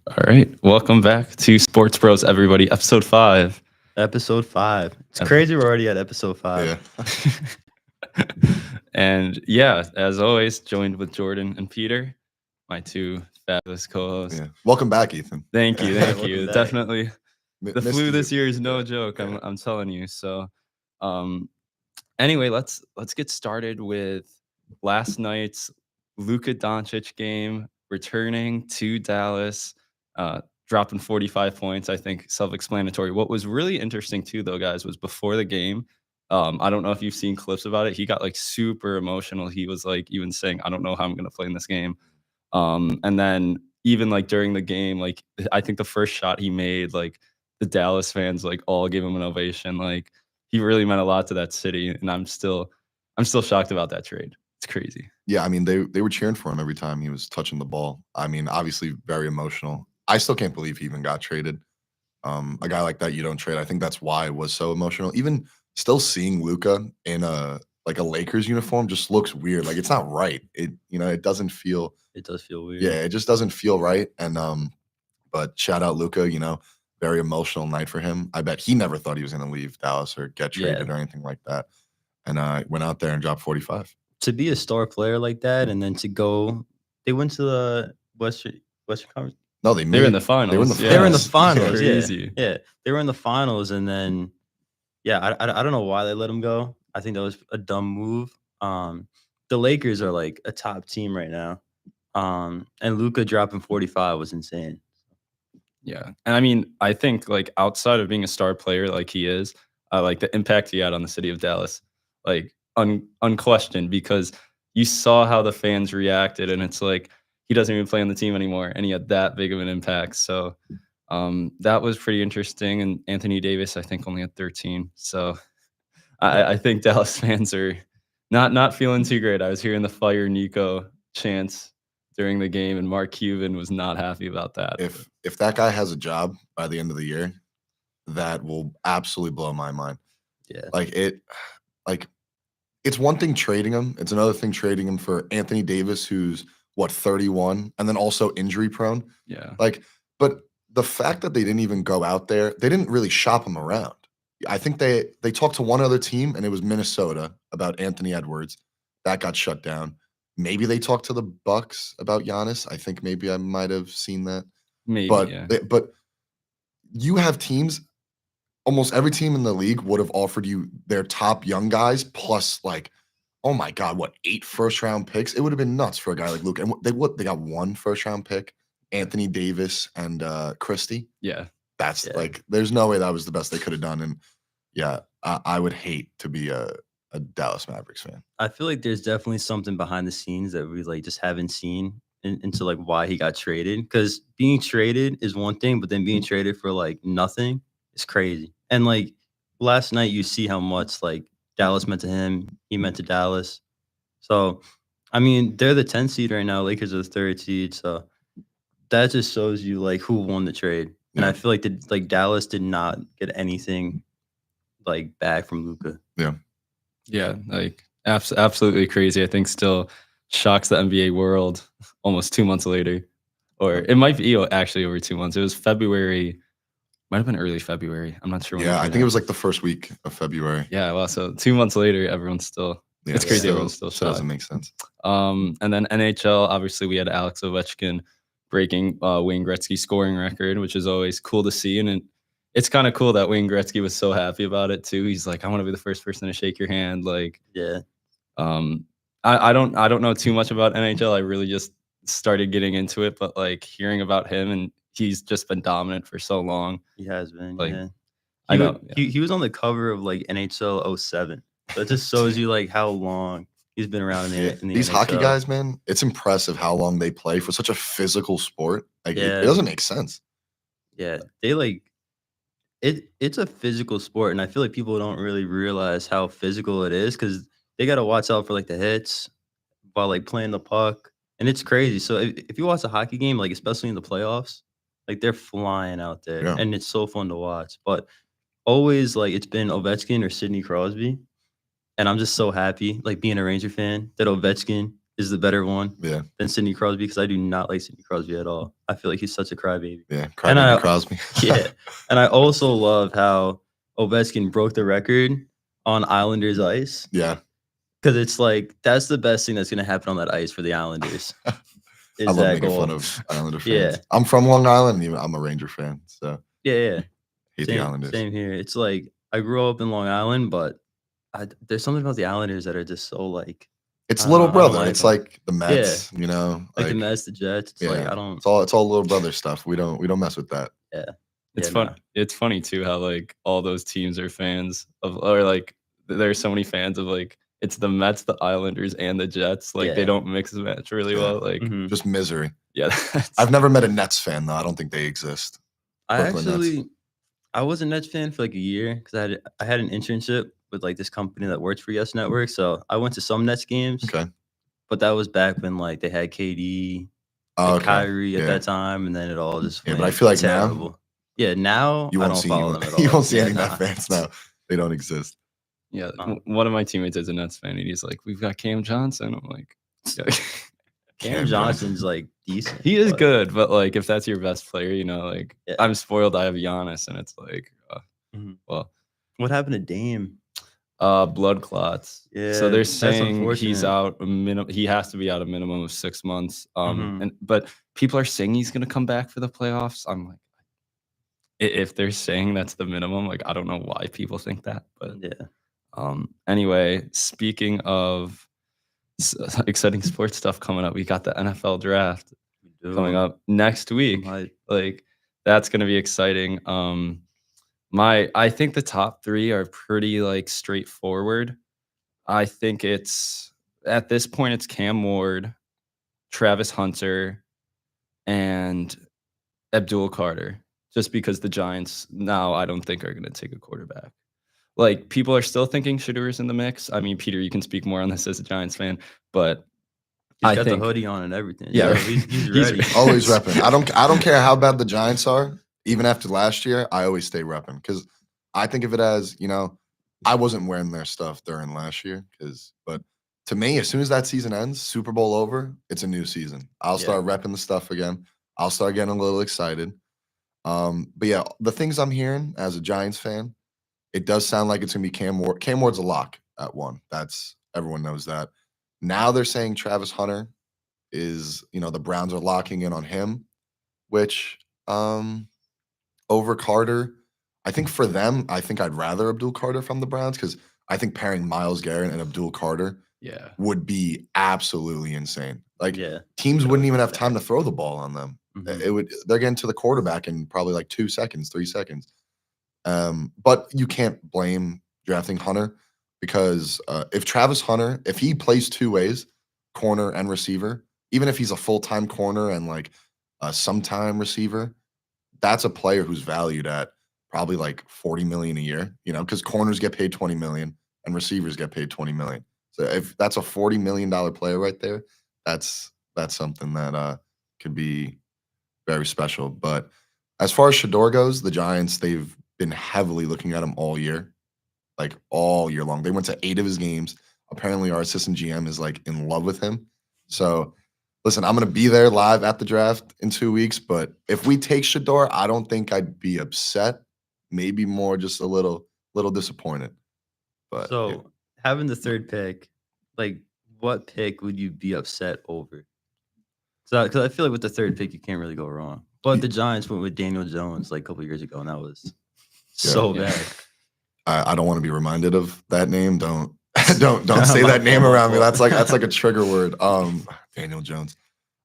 All right. Welcome back to Sports Bros, everybody. Episode 5. Episode 5. It's Ep- crazy we're already at episode 5. Yeah. And yeah, as always, joined with Jordan and Peter, my two fabulous co-hosts. Yeah. Welcome back, Ethan. Thank you. Yeah, Thank welcome you. back. Definitely. The Missed flu you. this year is no Yeah, joke. yeah. I'm telling you. So, anyway, let's get started with last night's Luka Doncic game, returning to Dallas, dropping 45 points. I think self-explanatory. What was really interesting too, though, guys, was before the game. I don't know if you've seen clips about it. He got like super emotional. He was like even saying, "I don't know how I'm gonna play in this game." And then even like during the game, like I think the first shot he made, like the Dallas fans like all gave him an ovation. Like he really meant a lot to that city, and I'm still shocked about that trade. It's crazy. Yeah, I mean, they were cheering for him every time he was touching the ball. I mean, obviously very emotional. I still can't believe he even got traded. A guy like that you don't trade. I think that's why it was so emotional. Even still seeing Luca in a Lakers uniform just looks weird. Like it's not right. It doesn't feel. It does feel weird. Yeah, it just doesn't feel right. And but shout out Luca. Very emotional night for him. I bet he never thought he was going to leave Dallas or get traded or anything like that. And went out there and dropped 45. To be a star player like that and then to go, they went to the Western Conference. No, They were in the finals. They were in the Yeah. They were in the Yes. finals. Yeah. Crazy. Yeah. They were in the finals. And then, yeah, I don't know why they let him go. I think that was a dumb move. The Lakers are like a top team right now. And Luka dropping 45 was insane. Yeah. And I mean, I think like outside of being a star player like he is, like the impact he had on the city of Dallas, like unquestioned, because you saw how the fans reacted, and it's like he doesn't even play on the team anymore, and he had that big of an impact. So that was pretty interesting. And Anthony Davis, I think, only had 13. So I think Dallas fans are not feeling too great. I was hearing the Fire Nico chants during the game, and Mark Cuban was not happy about that. If that guy has a job by the end of the year, that will absolutely blow my mind. Yeah. It's one thing trading him. It's another thing trading him for Anthony Davis, who's 31, and then also injury prone. Yeah. But the fact that they didn't even go out there, they didn't really shop him around. I think they talked to one other team, and it was Minnesota about Anthony Edwards. That got shut down. Maybe they talked to the Bucks about Giannis. I think maybe I might have seen that. Maybe, But yeah. but you have teams. Almost every team in the league would have offered you their top young guys plus oh my God, what 8 first-round picks? It would have been nuts for a guy like Luke. And they got 1 first-round pick, Anthony Davis and Christie. Yeah. That's Yeah. there's no way that was the best they could have done. And yeah, I would hate to be a Dallas Mavericks fan. I feel like there's definitely something behind the scenes that we like just haven't seen into like why he got traded. Because being traded is one thing, but then being traded for like nothing is crazy. And like last night, you see how much like Dallas meant to him. He meant to Dallas. So, I mean, they're the 10th seed right now. Lakers are the 3rd seed. So that just shows you like who won the trade. And I feel like Dallas did not get anything like back from Luka. Yeah, like absolutely crazy. I think still shocks the NBA world almost 2 months later. Or it might be actually over 2 months. It was February, might have been early February. I'm not sure when. Yeah, I think it was like the first week of February. Yeah, well, so 2 months later, everyone's still Yeah, it's crazy. still- Everyone's still still doesn't shocked. make sense. And then NHL, obviously we had Alex Ovechkin breaking Wayne Gretzky's scoring record, which is always cool to see. And it's kind of cool that Wayne Gretzky was so happy about it too. He's like, I want to be the first person to shake your hand. Like, Yeah. I don't know too much about NHL. I really just started getting into it, but like hearing about him, and he's just been dominant for so long. He has been. Like, Yeah. I know. He was on the cover of like NHL 07. So it just shows you like how long he's been around in the These hockey NHL. guys, man, it's impressive how long they play for such a physical sport. Like Yeah. it doesn't make sense. Yeah, they like it's a physical sport, and I feel like people don't really realize how physical it is because they got to watch out for like the hits while like playing the puck, and it's crazy. So if you watch a hockey game, like especially in the playoffs, like they're flying out there, Yeah. and it's so fun to watch. But always like it's been Ovechkin or Sidney Crosby, and I'm just so happy, like being a Ranger fan, that Ovechkin is the better one Yeah, than Sidney Crosby because I do not like Sidney Crosby at all. I feel like he's such a crybaby. yeah. And I Crybaby Crosby. yeah, and I also love how Ovechkin broke the record on Islanders ice Yeah. because it's like that's the best thing that's gonna happen on that ice for the Islanders. I Is love that making goal? fun of Islander fans. Yeah. I'm from Long Island. And I'm a Ranger fan, so Yeah. hate the Islanders. Same here. It's like I grew up in Long Island, but there's something about the Islanders that are just so like It's I little don't like brother. It's them. like the Mets, you know, like the Mets, the Jets. It's like yeah. I don't. It's all little brother stuff. We don't mess with that. Yeah. It's Yeah, fun. nah. It's funny too how like all those teams are fans of, or like there's so many fans of like it's the Mets, the Islanders, and the Jets. Like they Yeah. don't mix and match really Yeah. well. Like Mhm. Just misery. yeah, I've never met a Nets fan though. I don't think they exist. I Brooklyn Nets. I was a Nets fan for like a year because I had an internship with like this company that works for Yes Network. So I went to some Nets games, Okay. but that was back when like they had KD, Oh, and okay. Kyrie at Yeah. that time, and then it all just Yeah, went but I feel like now terrible. Yeah, now You I won't don't see follow them at all. you won't see Yeah, any nah. Net fans now. They don't exist. yeah. Um, One of my teammates is a Nets fan, and he's like, "We've got Cam Johnson." I'm like, yeah. Cam Johnson's like decent. he is but good, but like if that's your best player, you know, like Yeah. I'm spoiled. I have Giannis, and it's like, Mhm. well, What happened to Dame? blood clots. Yeah, So they're that's saying he's unfortunate. out a minimum. He has to be out a minimum of 6 months. Mhm. And but people are saying he's gonna come back for the playoffs. I'm like, if they're saying that's the minimum, like I don't know why people think that. But Yeah. anyway, speaking of exciting sports stuff coming up, we got the NFL draft we coming do. up next week. hyped. Like that's gonna be exciting. I think the top 3 are pretty like straightforward. I think it's at this point it's Cam Ward, Travis Hunter, and Abdul Carter. Just because the Giants now I don't think are gonna take a quarterback. Like people are still thinking Shadur's in the mix. I mean, Peter, you can speak more on this as a Giants fan, but He's I got think the hoodie on and everything. Yeah, so he's he's- ready. Always repping. I don't care how bad the Giants are. Even after last year, I always stay repping because I think of it as, you know, I wasn't wearing their stuff during last year but to me, as soon as that season ends, Super Bowl over, it's a new season. I'll start repping the stuff again. I'll start getting a little excited. But yeah, the things I'm hearing as a Giants fan, it does sound like it's gonna be Cam Ward. Cam Ward's a lock at 1. That's everyone knows that. Now they're saying Travis Hunter is, you know, the Browns are locking in on him, which over Carter, I think for them, I think I'd rather Abdul Carter from the Browns because I think pairing Myles Garrett and Abdul Carter yeah. would be absolutely insane. Like Yeah. teams That wouldn't would even be have time to bad. throw the ball on them. Mhm. They're getting to the quarterback in probably like 2 seconds, 3 seconds. But you can't blame drafting Hunter because if Travis Hunter, if he plays 2 ways, corner and receiver, even if he's a full-time corner and like a sometime receiver, that's a player who's valued at probably like 40 million a year, you know, because corners get paid 20 million and receivers get paid 20 million. So if that's a $40 million player right there, that's something that could be very special. But as far as Shador goes, the Giants, they've been heavily looking at him all year, like all year long. They went to 8 of his games. Apparently, our assistant GM is like in love with him. So, listen, I'm going to be there live at the draft in 2 weeks. But if we take Shador, I don't think I'd be upset. Maybe more just a little disappointed. But So yeah. having the 3rd pick, like what pick would you be upset over? Because I feel like with the 3rd pick, you can't really go wrong. But the Giants went with Daniel Jones like a couple years ago, and that was so Yeah. bad. I don't want to be reminded of that name. Don't say that name around me. That's like a trigger word. Daniel Jones.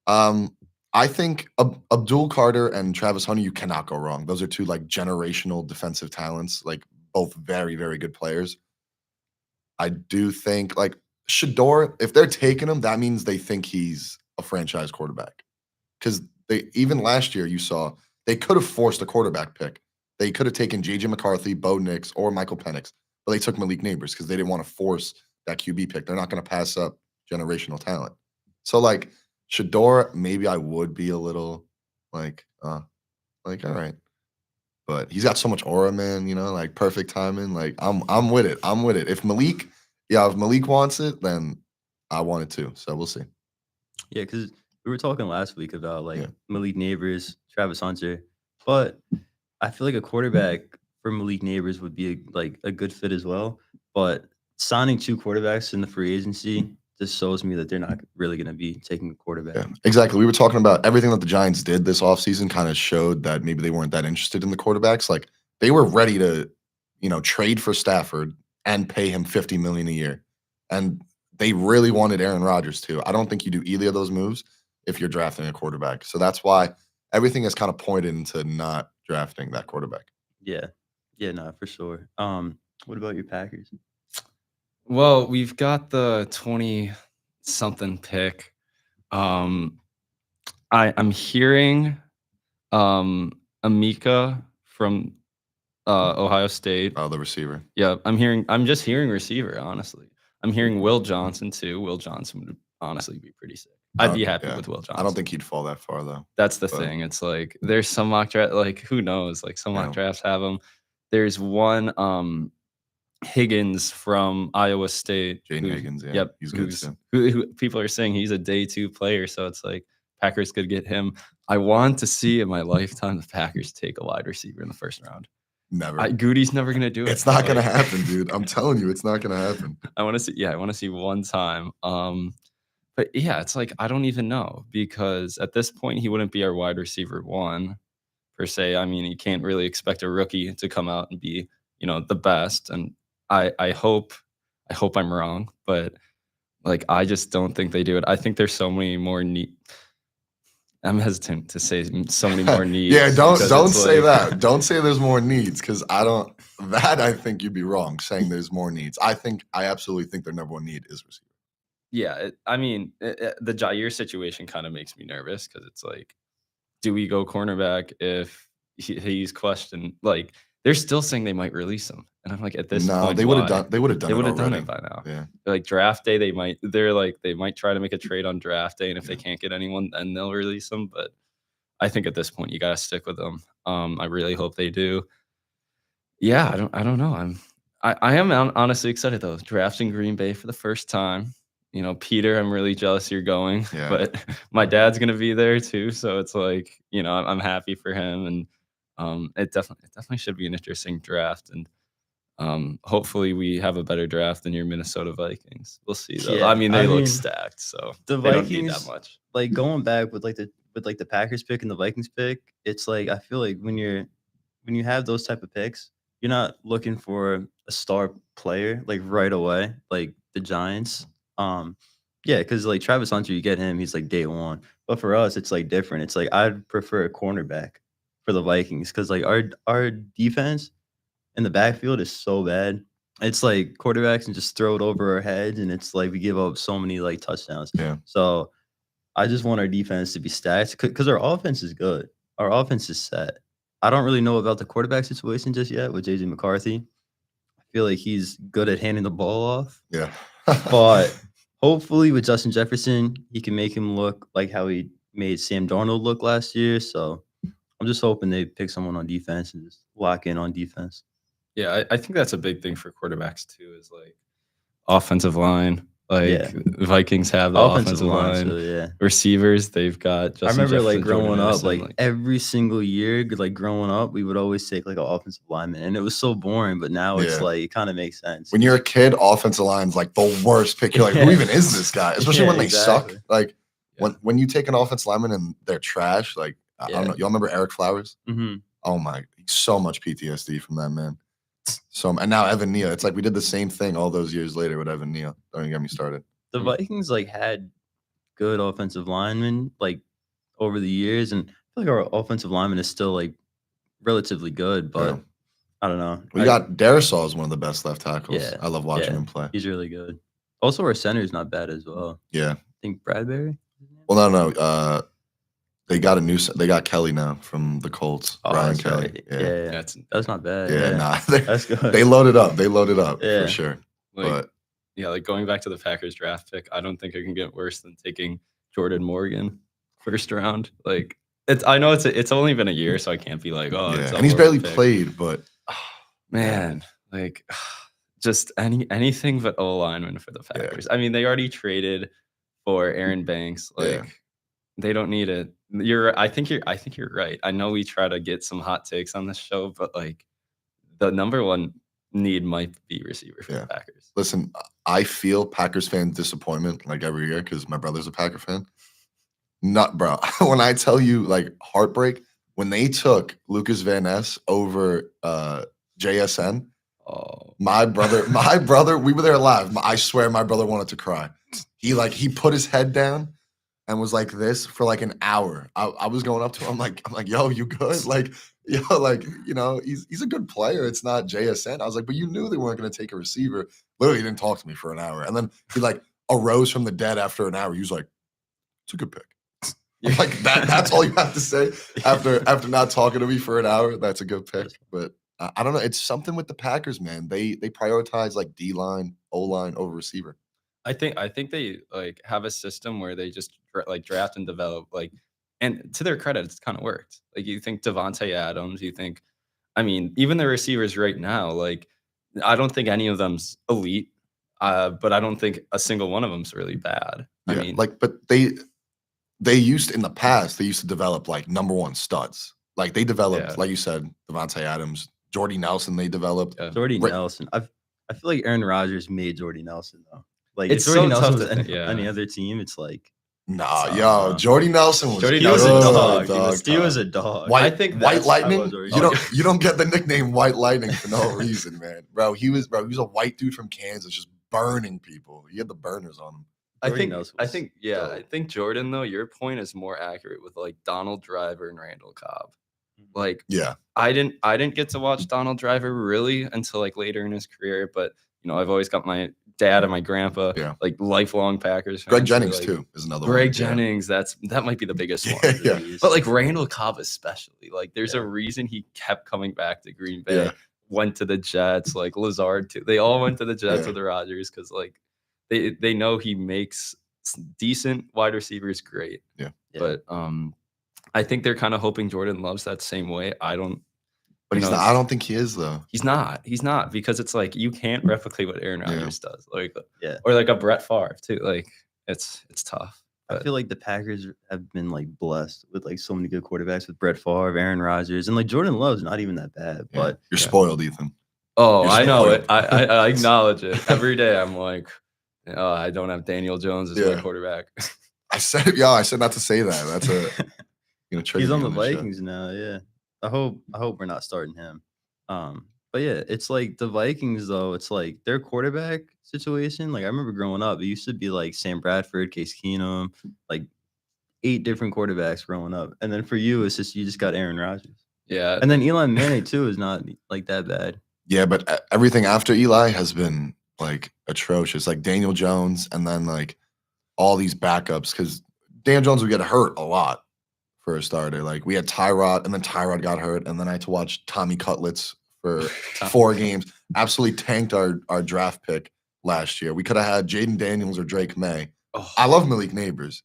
I think Abdul Carter and Travis Hunter, you cannot go wrong. Those are 2 like generational defensive talents, like both very, very good players. I do think like Shador, if they're taking him, that means they think he's a franchise quarterback. Because they even last year you saw they could have forced a quarterback pick. They could have taken JJ McCarthy, Bo Nix, or Michael Penix, but they took Malik Neighbors because they didn't want to force that QB pick. They're not going to pass up generational talent. So like Shador, maybe I would be a little like all right. But he's got so much aura, man, you know, like perfect timing. Like I'm with it. I'm with it. If Malik wants it, then I want it too. So we'll see. Yeah, because we were talking last week about like Yeah. Malik Neighbors, Travis Hunter, but I feel like a quarterback for Malik Neighbors would be like a good fit as well. But signing 2 quarterbacks in the free agency just shows me that they're not really going to be taking a quarterback. Yeah, exactly. We were talking about everything that the Giants did this offseason kind of showed that maybe they weren't that interested in the quarterbacks. Like they were ready to, trade for Stafford and pay him $50 million a year. And they really wanted Aaron Rodgers too. I don't think you do either of those moves if you're drafting a quarterback. So that's why everything is kind of pointed into not drafting that quarterback. Yeah, yeah, no, for sure. What about your Packers? Well, we've got the 20 something pick. I'm hearing Amika from Ohio State. Oh, the receiver. Yeah, I'm just hearing receiver, honestly. I'm hearing Will Johnson too. Will Johnson would honestly be pretty sick. I'd be happy Yeah. with Will Johnson. I don't think he'd fall that far though. That's the but- thing. It's like there's some mock draft, like who knows? Like some mock Yeah. drafts have him. There's one Higgins from Iowa State. Jane Higgins, yeah. Yep. He's good too. Who people are saying he's a day 2 player, so it's like Packers could get him. I want to see in my lifetime the Packers take a wide receiver in the first round. Never. Goody's never gonna do it. It's not gonna Like, happen, dude. I'm telling you, it's not gonna happen. I want to see one time. But yeah, it's like I don't even know because at this point he wouldn't be our wide receiver 1 per se. I mean, you can't really expect a rookie to come out and be, the best. And I hope I'm wrong, but like I just don't think they do it. I think there's so many more I'm hesitant to say so many more needs. Yeah, don't because say like- that. Don't say there's more needs because I think you'd be wrong saying there's more needs. I absolutely think their number 1 need is receiver. Yeah, the Jair situation kind of makes me nervous because it's like, do we go cornerback if he's questioned? Like they're still saying they might release him, and I'm like, at this point, they would have why? done. They would have done. They would it have done already. it by now. Yeah. Like draft day, they might try to make a trade on draft day, and if they can't get anyone, then they'll release them. But I think at this point, you gotta stick with them. I really hope they do. Yeah, I don't know. I am honestly excited though. Drafting Green Bay for the first time. Peter, I'm really jealous you're going, Yeah. but my dad's gonna be there too. So it's like, I'm happy for him, and it definitely should be an interesting draft. And hopefully we have a better draft than your Minnesota Vikings. We'll see though. Yeah, I mean, they I look mean, stacked, so the they don't need that Vikings, much. like going back with the Packers pick and the Vikings pick, it's like I feel like when you have those type of picks, you're not looking for a star player like right away, like the Giants. Yeah, because like Travis Hunter, you get him, he's like day 1. But for us, it's like different. It's like I'd prefer a cornerback for the Vikings because like our defense in the backfield is so bad. It's like quarterbacks and just throw it over our heads, and it's like we give up so many like touchdowns. Yeah. So I just want our defense to be stacked because our offense is good. Our offense is set. I don't really know about the quarterback situation just yet with JJ McCarthy. I feel like he's good at handing the ball off, Yeah. but hopefully with Justin Jefferson, he can make him look like how he made Sam Darnold look last year. So I'm just hoping they pick someone on defense and just lock in on defense. Yeah, I think that's a big thing for quarterbacks too, is like offensive line. Like Yeah. Vikings have the offensive line. So yeah. Receivers, they've got Justin I remember like Jefferson, Jordan growing up, Addison, like every single year, like growing up, we would always take like an offensive lineman, and it was so boring. But now it's Yeah. like it kind of makes sense. When you're a kid, offensive line's like the worst pick. You're like, who even is this guy? Especially Yeah, when they exactly. suck. Like Yeah. when you take an offensive lineman and they're trash, like I Yeah. don't know. Y'all remember Eric Flowers? Mhm. Oh my, so much PTSD from that man. And now Evan Neal. It's like we did the same thing all those years later with Evan Neal. Don't even get me started. The Vikings like had good offensive linemen like over the years, and I feel like our offensive lineman is still like relatively good, but Yeah. I don't know. We got Darisaw is one of the best left tackles. Yeah, I love watching yeah. him play. He's really good. Also, our center is not bad as well. Yeah. I think Bradbury. Well, no. They got Kelly now from the Colts. Oh, Ryan that's Kelly. right. Yeah. Yeah, that's not bad. Yeah, nah. That's good. They loaded up. Yeah. For sure. like, But yeah, like going back to the Packers draft pick, I don't think it can get worse than taking Jordan Morgan first round. Like I know it's only been a year, so I can't be like, oh, it's yeah, a and he's horrible barely pick. played, but Man, like just anything but O lineman for the Packers. I mean, they already traded for Aaron Banks. Yeah. Like they don't need it. I think you're right. I know we try to get some hot takes on this show, but like the number one need might be receiver for Yeah. the Packers. Listen, I feel Packers fan disappointment like every year because my brother's a Packer fan. Not bro. When I tell you like heartbreak, when they took Lucas Van Ness over JSN, Oh, my brother, we were there live. I swear my brother wanted to cry. He put his head down and was like this for like an hour. I was going up to him, I'm like, yo, you good? Like, yo, like, he's a good player. It's not JSN. I was like, but you knew they weren't going to take a receiver. Literally, he didn't talk to me for an hour. And then he like arose from the dead after an hour. He was like, it's a good pick. I'm like, that's all you have to say after not talking to me for an hour. That's a good pick. But I don't know. It's something with the Packers, man. They prioritize like D-line, O-line over receiver. I think they like have a system where they just like draft and develop and to their credit, it's kind of worked. Like you think Devontae Adams, I mean, even the receivers right now, like I don't think any of them's elite, but I don't think a single one of them's really bad. Yeah, I mean, but they used in the past, they used to develop like number one studs. Like they developed, like you said, Devontae Adams, Jordy Nelson, they developed. Yeah. Jordy Nelson. I feel like Aaron Rodgers made Jordy Nelson though. Like it's if Jordy so Nelson tough was to any other team, it's like Jordy Nelson was Jordy he was a Nelson, dog. He was a dog. White, I think White Lightning. Jordy You don't get the nickname White Lightning for no reason, man. He was a white dude from Kansas, just burning people. He had the burners on him. I think Jordan though, your point is more accurate with like Donald Driver and Randall Cobb. Like, yeah, I didn't get to watch Donald Driver really until like later in his career, but I've always got my dad and my grandpa, like lifelong Packers. Greg Jennings too is another one. Greg Jennings, that might be the biggest one. Yeah. But like Randall Cobb especially, like there's a reason he kept coming back to Green Bay. Yeah. Went to the Jets, like Lazard too. They all went to the Jets with the Rodgers because like they know he makes decent wide receivers great. Yeah. But I think they're kind of hoping Jordan Love's that same way. I don't. But he's not. I don't think he is though. He's not because it's like you can't replicate what Aaron Rodgers does. Like or like a Brett Favre too. Like it's tough. I feel like the Packers have been like blessed with like so many good quarterbacks with Brett Favre, Aaron Rodgers, and like Jordan Love's not even that bad. Yeah. But you're spoiled, Ethan. Oh, I know it. I acknowledge it every day. I'm like, oh, I don't have Daniel Jones as my quarterback. I said not to say that. That's a he's on the Vikings now. Yeah, I hope we're not starting him. But yeah, it's like the Vikings though. It's like their quarterback situation. Like I remember growing up, it used to be like Sam Bradford, Case Keenum, like 8 different quarterbacks growing up. And then for you, it's just you just got Aaron Rodgers. Yeah, and then Eli Manning too is not like that bad. Yeah, but everything after Eli has been like atrocious. Like Daniel Jones, and then like all these backups because Daniel Jones would get hurt a lot for a starter. Like we had Tyrod, and then Tyrod got hurt, and then I had to watch Tommy Cutlets for 4 games. Absolutely tanked our draft pick last year. We could have had Jaden Daniels or Drake May. Oh. I love Malik Neighbors,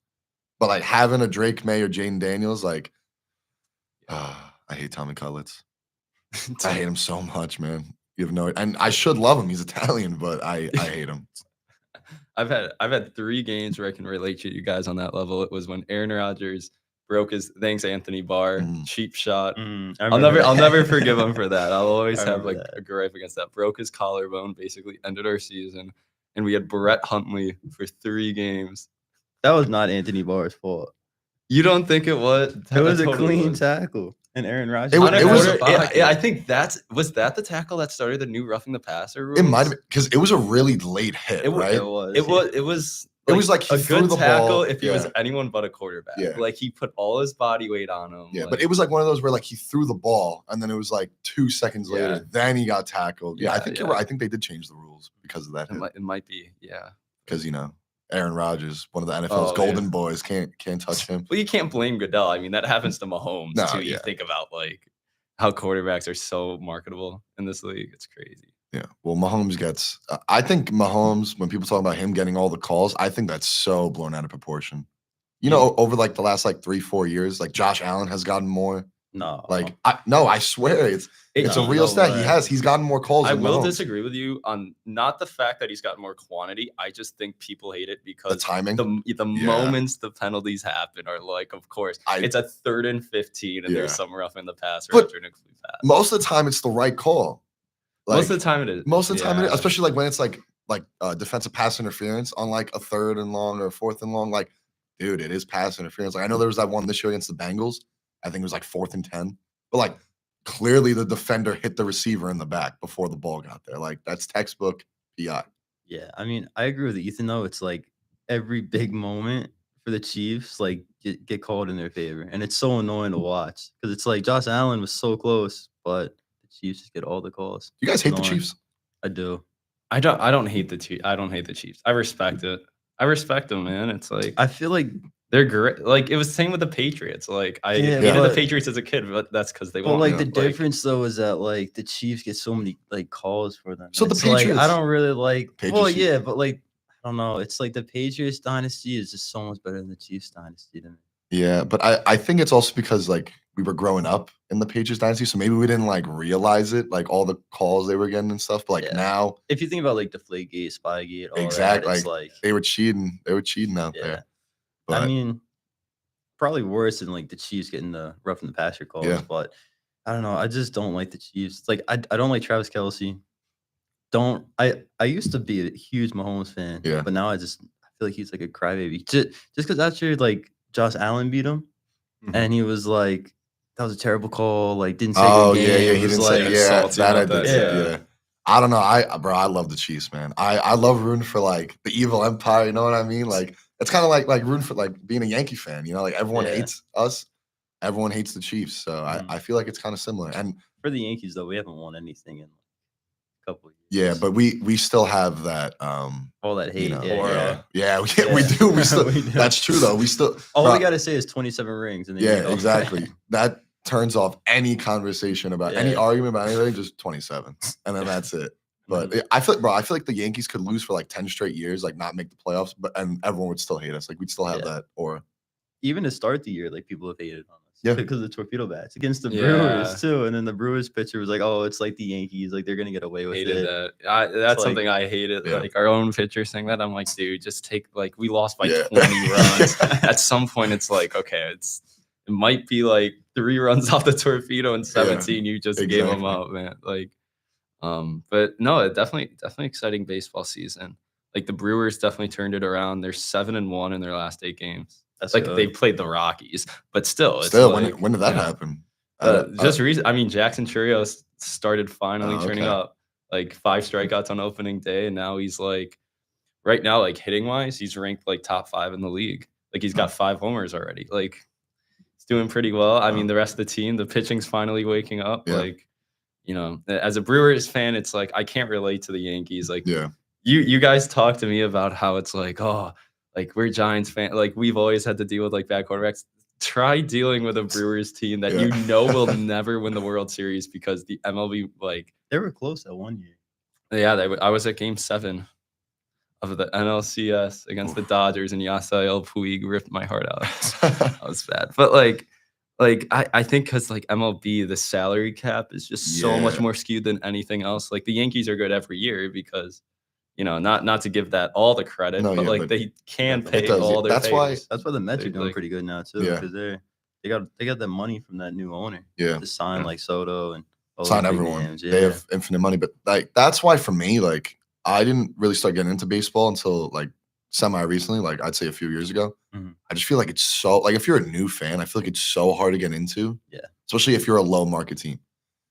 but like having a Drake May or Jaden Daniels, like I hate Tommy Cutlets. I hate him so much, man. You have no, and I should love him. He's Italian, but I hate him. I've had 3 games where I can relate to you guys on that level. It was when Aaron Rodgers broke his Anthony Barr cheap shot. I'll never forgive him for that. I'll always have like a gripe against that. Broke his collarbone, basically ended our season, and we had Brett Huntley for 3 games. That was not Anthony Barr's fault. You don't think it was? It was a clean tackle. And Aaron Rodgers. I think was that the tackle that started the new roughing the passer rules? It might have been because it was a really late hit, right? It was like he a threw good the tackle ball. if he was anyone but a quarterback. Yeah. Like he put all his body weight on him. Yeah, but it was like one of those where like he threw the ball and then it was like 2 seconds later, then he got tackled. Yeah, I think you're right. I think they did change the rules because of that. It might be, yeah. Because Aaron Rodgers, one of the NFL's golden boys, can't touch him. Well, you can't blame Goodell. I mean, that happens to Mahomes too. You think about like how quarterbacks are so marketable in this league. It's crazy. Yeah. Well, Mahomes gets I think Mahomes, when people talk about him getting all the calls, I think that's so blown out of proportion. Over like the last like 3-4 years, like Josh Allen has gotten more. No. Like, no, I swear it's a real no stat. way. He's gotten more calls. I than will Mahomes. disagree with you on not the fact that he's got more quantity. I just think people hate it The because timing. the moments the penalties happen are like, of course, it's a 3rd and 15, and there's some rough in the passer But after an incomplete pass. most of the time, it's the right call. Most of the time, it is. Most of the time, it is, especially like when it's like defensive pass interference on like a 3rd and long or a 4th and long. Like, dude, it is pass interference. Like, I know there was that one this year against the Bengals. I think it was like 4th and 10. But like, clearly the defender hit the receiver in the back before the ball got there. Like, that's textbook PI. Yeah, I mean, I agree with Ethan though. It's like every big moment for the Chiefs like get called in their favor, and it's so annoying to watch because it's like Josh Allen was so close, but the Chiefs just get all the calls. You guys hate the Annoying. Chiefs? I do. I don't hate the Chiefs. I don't hate the Chiefs. I respect it. I respect them, man. It's like I feel like they're great. Like it was the same with the Patriots. Like I hated the Patriots as a kid, but that's because they won. But like the difference though is that like the Chiefs get so many like calls for them. So the It's like, Patriots, I don't really like. Patriots, Well, yeah, but like I don't know. It's like the Patriots dynasty is just so much better than the Chiefs dynasty to me. Yeah, but I think it's also because like we were growing up in the Patriots dynasty, so maybe we didn't like realize it, like all the calls they were getting and stuff. But like now, if you think about like Deflategate, Spygate, all exactly, that, it's like they were cheating. They were cheating out there. But I mean, probably worse than like the Chiefs getting the rough in the passer calls. Yeah. But I don't know. I just don't like the Chiefs. Like I don't like Travis Kelce. I used to be a huge Mahomes fan. Yeah. But now I feel like he's like a crybaby. Just because after like Josh Allen beat him, and he was like, that was a terrible call. Like didn't say good game. He didn't like, say that. I did. Yeah. I don't know. I love the Chiefs, man. I love rooting for like the evil empire. You know what I mean? Like it's kind of like rooting for like being a Yankee fan. You know, like everyone hates us. Everyone hates the Chiefs. So I feel like it's kind of similar. And for the Yankees though, we haven't won anything in a couple of years. Yeah, but we still have that all that hate. You know, yeah, we do. We still that's true though. We still all we gotta say is 27 rings. And then exactly. That turns off any conversation about any argument about anything, just 27. And then that's it. But I feel like the Yankees could lose for like 10 straight years, like not make the playoffs, and everyone would still hate us. Like we'd still have that aura. Even to start the year, like people have hated on us. Yeah. Because of the torpedo bats against the Brewers too. And then the Brewers pitcher was like, oh, it's like the Yankees, like they're gonna get away with it. That's something I hated. Like our own pitcher saying that. I'm like, dude, just take we lost by 20 runs. At some point it's like, okay, it might be like 3 runs off the torpedo in 17. You just gave them up, man. Like but no, it definitely exciting baseball season. Like the Brewers definitely turned it around. They're 7-1 in their last 8 games. That's like they played the Rockies, but still, it's like, when did that happen? Just recent. I mean, Jackson Chirios started finally turning up, like 5 strikeouts on opening day, and now he's like, right now, like hitting wise, he's ranked like top 5 in the league. Like he's got 5 homers already. Like he's doing pretty well. I mean, the rest of the team, the pitching's finally waking up. Like, you know, as a Brewers fan, it's like I can't relate to the Yankees. Like, you guys talk to me about how it's like, oh, like we're Giants fans. Like we've always had to deal with like bad quarterbacks. Try dealing with a Brewers team that you know will never win the World Series because the MLB like they were close that one year. Yeah, I was at Game 7 of the NLCS against the Dodgers, and Yasiel Puig ripped my heart out. That was bad, but like I think because like MLB, the salary cap is just so much more skewed than anything else. Like the Yankees are good every year because, you know, not to give that all the credit, but they can pay all their players. That's why the Mets are doing pretty good now too, because they got that money from that new owner. To sign like Soto and sign everyone. They have infinite money, but like that's why for me, like I didn't really start getting into baseball until like semi recently, like I'd say a few years ago. I just feel like it's so like if you're a new fan, I feel like it's so hard to get into. Especially if you're a low market team.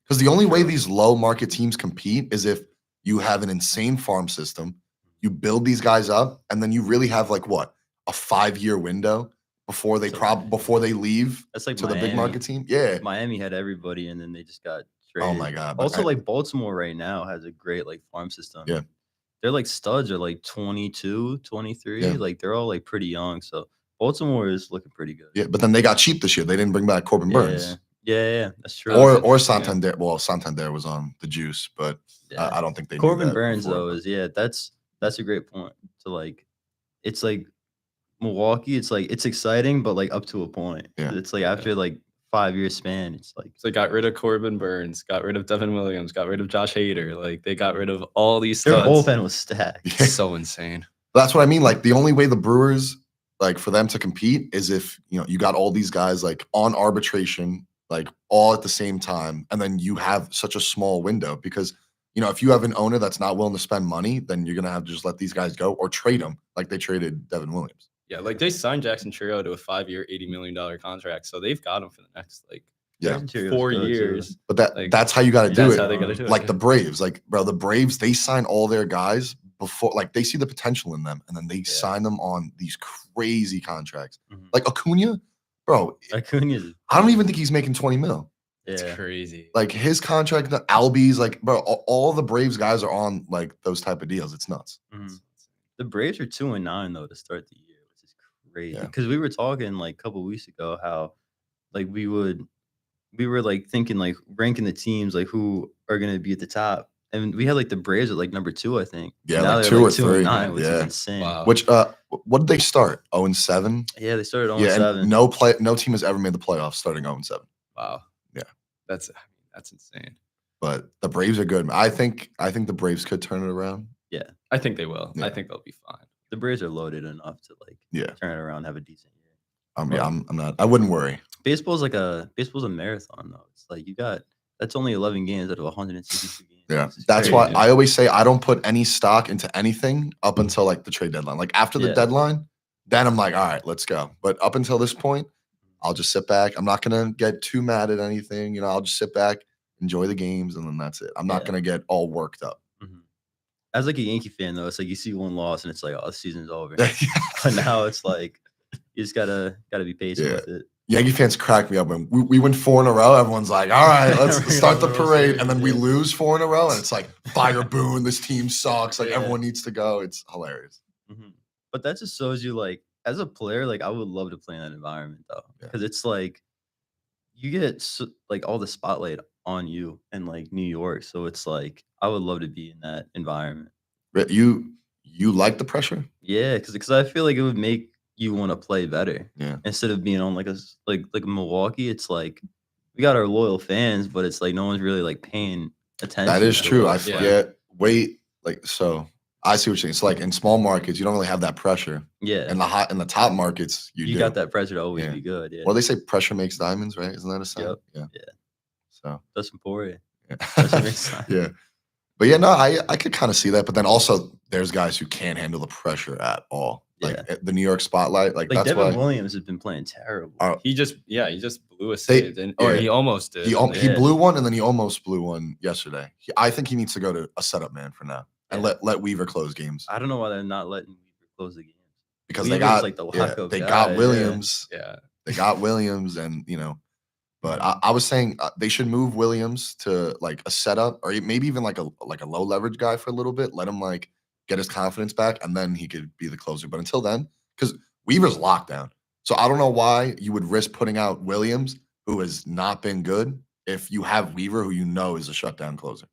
Because the only way these low market teams compete is if you have an insane farm system, you build these guys up, and then you really have like what, a 5-year window before they leave that's like to Miami. the big market team. Yeah. Miami had everybody and then they just got traded. Oh my God. Also, like Baltimore right now has a great like farm system. Yeah. They're like studs are like 22, 23. Like they're all like pretty young. So Baltimore is looking pretty good. Yeah, but then they got cheap this year. They didn't bring back Corbin Burns. Yeah, that's true. Or Santander. Well, Santander was on the juice, but I don't think they. Corbin Burns though is that's a great point. So like, it's like Milwaukee. It's like it's exciting, but like up to a point. Yeah. It's like after like 5-year span. It's like So they got rid of Corbin Burns, got rid of Devin Williams, got rid of Josh Hader. Like they got rid of all these their studs. bullpen was stacked. Yeah. So insane. That's what I mean. Like the only way the Brewers, like for them to compete, is if you got all these guys like on arbitration, like all at the same time, and then you have such a small window. Because if you have an owner that's not willing to spend money, then you're gonna have to just let these guys go or trade them, like they traded Devin Williams. Yeah, like they signed Jackson Chourio to a 5-year, $80 million contract, so they've got him for the next Yeah, Jackson Chourio was 4 good, too. years. but Like, that's how you got to do That's it. how they got to do it. Like the Braves, like bro, the Braves, they sign all their guys before, like they see the potential in them, and then they sign them on these crazy contracts. Mhm. Like Acuna, bro, Acuna's I don't even think he's making 20 mil. It's yeah. crazy. Like his contract, the Albies, like bro, all the Braves guys are on like those type of deals. It's nuts. Mhm. The Braves are 2-9 though to start the year, which is crazy. Yeah. Because we were talking like a couple weeks ago how like we were like thinking like ranking the teams like who are gonna be at the top, and we had like the Braves at like number 2, I think. Yeah, now like they're 2 or like 3. 2-9, which Yeah. is insane. Wow. Which what did they start? 0-7. Yeah, they started on Yeah, 7. and no team has ever made the playoffs starting 0-7. Wow. Yeah. That's insane. But the Braves are good. I think the Braves could turn it around. I think they will. Yeah. I think they'll be fine. The Braves are loaded enough to like Yeah. turn it around, have a decent year. Yeah, I'm not. I wouldn't worry. Baseball's a marathon though. It's like that's only 11 games out of 162 games. Yeah, This is that's crazy. why I always say I don't put any stock into anything up until like the trade deadline. Like after the Yeah. deadline, then I'm like, all right, let's go. But up until this point, I'll just sit back. I'm not gonna get too mad at anything. I'll just sit back, enjoy the games, and then that's it. I'm not Yeah. gonna get all worked up. Mhm. As like a Yankee fan though, it's like you see one loss and it's like, oh, the season's over. Yeah. But now it's like you just gotta be patient Yeah. with it. Yankee fans crack me up when we win 4 in a row. Everyone's like, all right, let's We're start the on the World parade. Series, And then we yeah. lose 4 in a row. And it's like, fire boon, this team sucks. Like Yeah. everyone needs to go. It's hilarious. Mhm. But that just shows you like as a player, like I would love to play in that environment though, Yeah. because it's like you get like all the spotlight on you in like New York. So it's like I would love to be in that environment. But you like the pressure? Yeah, because I feel like it would make you want to play better. Yeah. Instead of being on like like Milwaukee, it's like we got our loyal fans, but it's like no one's really like paying attention. That is to true. us. I Yeah. forget. Wait, like so. I see what you're saying. So like in small markets, you don't really have that pressure. Yeah, In the top markets, you do. got that pressure to always Yeah. be good. Yeah, Well, they say pressure makes diamonds, right? Isn't that a saying? Yep. Yeah. Yeah. So Dustin Poirier. Pressure yeah. makes diamonds. Yeah. But yeah, no, I could kind of see that. But then also there's guys who can't handle the pressure at all. Like Yeah. the New York spotlight. Like Like that's Devin why Williams has been playing terrible. He just blew a They- save, or yeah. he almost did. he Yeah. blew one and then he almost blew one yesterday. I think he needs to go to a setup man for now and Yeah. let Weaver close games I don't know why they're not letting Weaver close the games. because Weaver's they got like the yeah, lockup they guy, got yeah. Williams. Yeah. They got Williams, and but I was saying they should move Williams to like a setup or maybe even like a low leverage guy for a little bit. Let him like get his confidence back, and then he could be the closer. But until then, because Weaver's locked down, so I don't know why you would risk putting out Williams, who has not been good, if you have Weaver, who is a shutdown closer.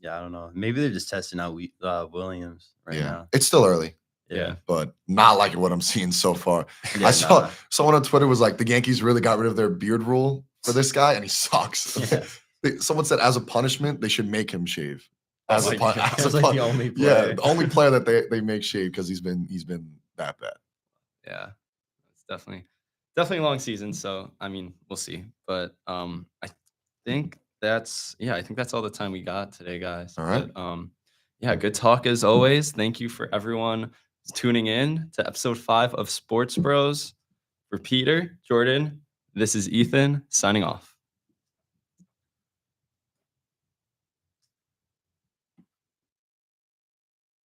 Yeah, I don't know. Maybe they're just testing out Williams right now. It's still early, Yeah. but not like what I'm seeing so far. Yeah, I saw nah. someone on Twitter was like, the Yankees really got rid of their beard rule for this guy, and he sucks. Yeah. Someone said as a punishment, they should make him shave. Oh As my a pun- God. as That's a like pun- the only yeah, player. the only player that they make shave because he's been that bad. Yeah, it's definitely a long season. So I mean, we'll see. But I think that's all the time we got today, guys. All right. But, yeah, good talk as always. Thank you for everyone tuning in to episode 5 of Sports Bros. For Peter, Jordan, this is Ethan signing off.